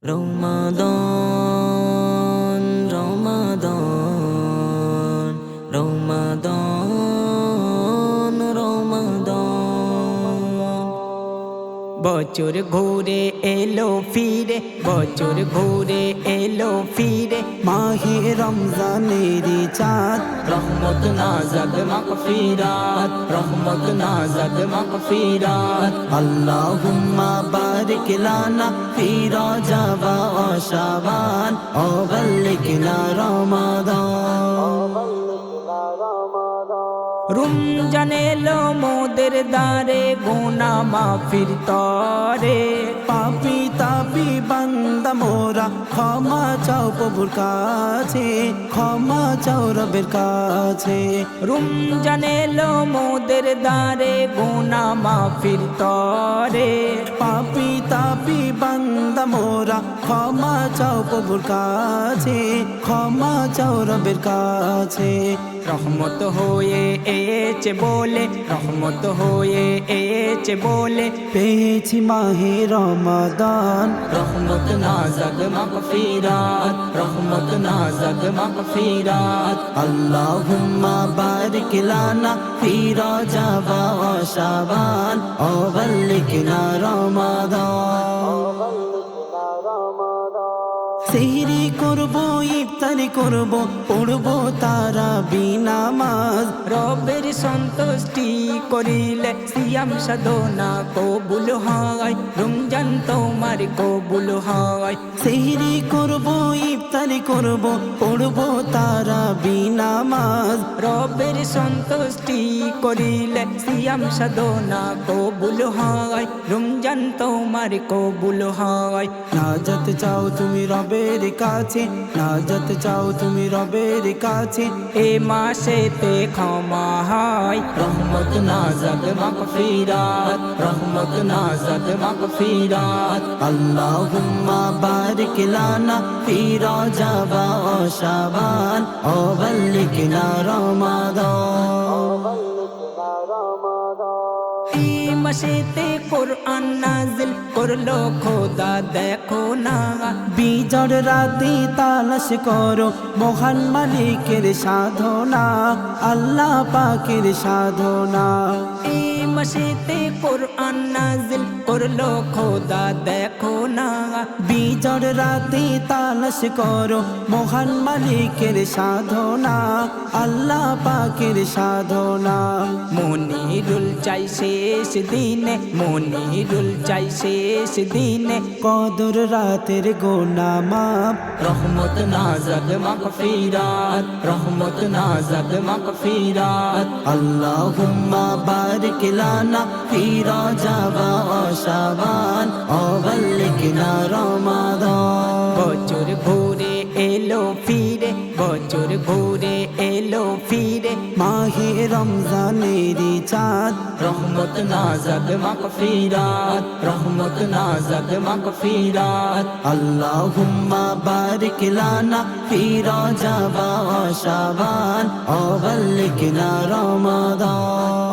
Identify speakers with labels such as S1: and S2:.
S1: রমাদান রমাদান রমাদান রমাদান বছর ঘুরে এলো ফিরে, বছর ঘুরে এলো ফিরে,
S2: মাহে রমজানেরি চাঁদ,
S1: রহমত নাজাত মাগফিরাত, রহমত নাজাত মাগফিরাত।
S2: আল্লাহুম্মা বারিক লানা ফি রজব ওয়া শাবান ও বাল্লিগনা রমাদান।
S1: রমজান এলো মোদের দ্বারে, গুনাহ মাফির তরে,
S2: পাপী তাপী বান্দা মোরা ক্ষমা চাও প্রভুর কাছে, ক্ষমা চাও রবের কাছে।
S1: রমজান এলো মোদের দ্বারে, গুনাহ মাফির তরে,
S2: পাপী তাপী বান্দা মোরা ক্ষমা চাও প্রভুর কাছে, ক্ষমা চাও রবের কাছে।
S1: রহমত হয়ে এসেছে বলে, রহমত হয়ে এসেছে বলে,
S2: পেয়েছি মাহে রমাদান,
S1: রহমত নাজাত মাগফিরাত, রহমত নাজাত মাগফিরাত।
S2: আল্লাহুম্মা বারিক লানা ফি রজব ওয়া শাবান ও বাল্লিগনা রমাদান। সেহরি করব, ইফতারি করব, পড়ব তারাবি নামাজ।
S1: রবের সন্তুষ্টি করিলে সিয়াম সাধনা কবুল হয়, রমজান তোমার কবুল হয়।
S2: সেহরি করব, ইফতারি করব, পড়ব তারাবি নামাজ।
S1: রবের সন্তুষ্টি করিলে সিয়াম সাধনা কবুল হয়, রমজান তোমার কবুল হয়।
S2: নাজাত চাও তুমি রবের কাছে, নাজাত চাও তুমি রবের কাছে।
S1: এ মাসেতে ক্ষমা হয়, রহমত নাজাত মাগফিরাত, রহমত নাজাত মাগফিরাত।
S2: আল্লাহুম্মা বারিক লানা ফি রজব ওয়া শাবান ও বাল্লিগনা রমাদান।
S1: এই মাসেতে কোরআন নাজিল করলো খোদা দেখো না,
S2: বিজর রাতে তালাশ করো মহান মালিকের সাধনা, আল্লাহ পাকের সাধনা।
S1: এই মাসেতে কোরআন নাজিল করলো খোদা দেখো না,
S2: বিজর রাতে তালাশ করো মহান মালিকের সাধনা, আল্লাহ পাকের সাধনা।
S1: মনিরুল চাই শেষ দিনে, মনিরুল চাই শেষ দিনে,
S2: কদর রাতের গোনা মাপ,
S1: রহমত নাজাত মাগফিরাত, রহমত নাজাত মাগফিরাত।
S2: আল্লাহুম্মা বারিক লানা ফি রজব ওয়া শাবান ও বাল্লিগনা রমাদান।
S1: বছর ঘুরে এলো ফিরে, বছর ঘুরে এলো ফিরে,
S2: মাহে রমজানেরি চাঁদ,
S1: রহমত নাজাত মাগফিরাত, রহমত নাজাত মাগফিরাত।
S2: আল্লাহুম্মা বারিক লানা ফি রজব ওয়া শাবান ও বাল্লিগনা রমাদান।